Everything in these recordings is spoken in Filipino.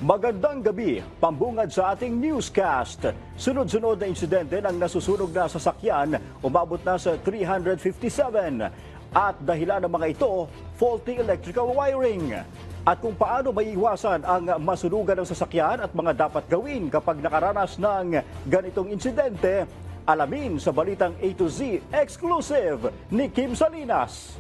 Magandang gabi, pambungad sa ating newscast. Sunod-sunod na insidente ng nasusunog na sasakyan, umabot na sa 357. At dahilan ng mga ito, faulty electrical wiring. At kung paano maiiwasan ang masunugan ng sasakyan at mga dapat gawin kapag nakaranas ng ganitong insidente, alamin sa balitang A to Z exclusive ni Kim Salinas.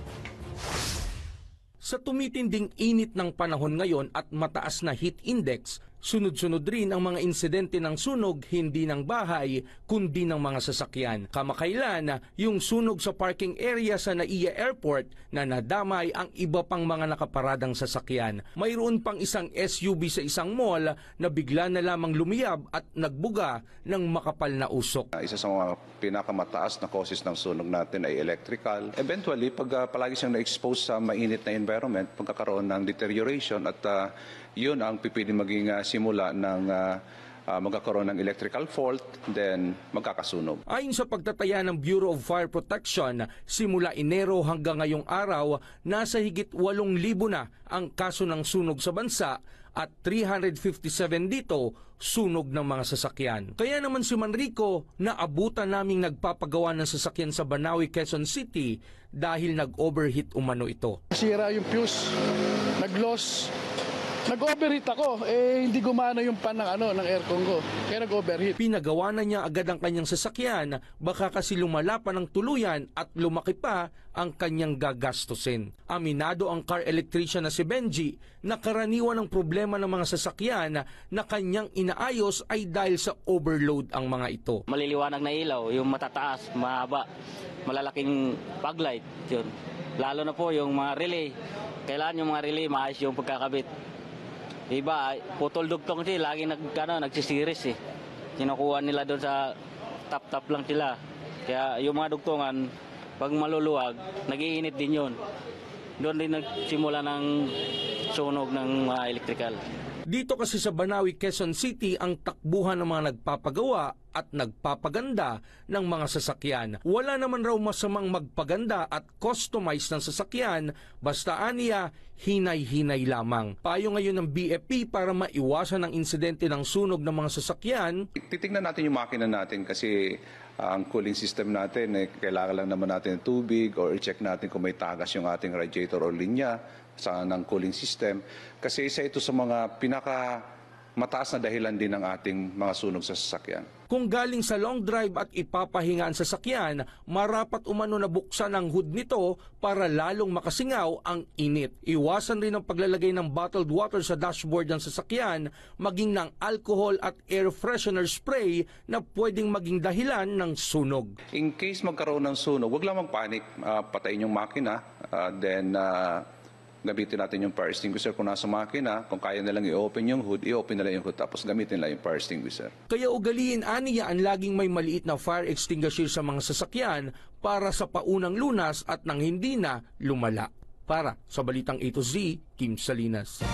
Sa tumitinding init ng panahon ngayon at mataas na heat index, sunod-sunod rin ang mga insidente ng sunog hindi ng bahay kundi ng mga sasakyan. Kamakailan, yung sunog sa parking area sa NAIA Airport na nadamay ang iba pang mga nakaparadang sasakyan. Mayroon pang isang SUV sa isang mall na bigla na lamang lumiyab at nagbuga ng makapal na usok. Isa sa mga pinakamataas na causes ng sunog natin ay electrical. Eventually, pag palagi siyang na-expose sa mainit na environment, pagkakaroon ng deterioration at yun ang pipili maging simula ng magkakaroon ng electrical fault, then magkakasunog. Ayon sa pagtataya ng Bureau of Fire Protection, simula Enero hanggang ngayong araw, nasa higit 8,000 na ang kaso ng sunog sa bansa at 357 dito sunog ng mga sasakyan. Kaya naman si Manrico, naabutan naming nagpapagawa ng sasakyan sa Banaue, Quezon City dahil nag-overheat umano ito. Sira yung fuse, nag-loss. Nag-overheat ako, hindi gumana yung pan ng aircon ko, kaya nag-overheat. Pinagawa na niya agad ang kanyang sasakyan, baka kasi lumala pa ng tuluyan at lumaki pa ang kanyang gagastusin. Aminado ang car electrician na si Benji na karaniwan ng problema ng mga sasakyan na kanyang inaayos ay dahil sa overload ang mga ito. Maliliwanag na ilaw, yung matataas, mahaba, malalaking fog light, yun. Lalo na po yung mga relay, kailangan yung mga relay maayos yung pagkakabit. Iba, putol dugtong siya, lagi nagsisiris eh. Kinukuha nila doon sa tap-tap lang sila. Kaya yung mga dugtungan, pag maluluwag, nag-iinit din yun. Doon din nagsimula ng sunog ng mga electrical. Dito kasi sa Banaue, Quezon City ang takbuhan ng mga nagpapagawa at nagpapaganda ng mga sasakyan. Wala naman raw masamang magpaganda at customize ng sasakyan, basta aniya, hinay-hinay lamang. Payo ngayon ng BFP para maiwasan ang insidente ng sunog ng mga sasakyan. Titingnan natin yung makina natin kasi ang cooling system natin, kailangan lang naman natin ng tubig or i-check natin kung may tagas yung ating radiator o linya ng cooling system. Kasi isa ito sa mga mataas na dahilan din ng ating mga sunog sa sasakyan. Kung galing sa long drive at ipapahinga ang sasakyan, marapat umano na buksan ang hood nito para lalong makasingaw ang init. Iwasan rin ang paglalagay ng bottled water sa dashboard ng sasakyan, maging ng alcohol at air freshener spray na pwedeng maging dahilan ng sunog. In case magkaroon ng sunog, huwag lang magpanik, patayin yung makina, then gamitin natin yung fire extinguisher kung nasa makina. Kung kaya nilang i-open yung hood, i-open nila yung hood tapos gamitin nila yung fire extinguisher. Kaya ugaliin aniya ang laging may maliit na fire extinguisher sa mga sasakyan para sa paunang lunas at nang hindi na lumala. Para sa Balitang A to Z, Kim Salinas.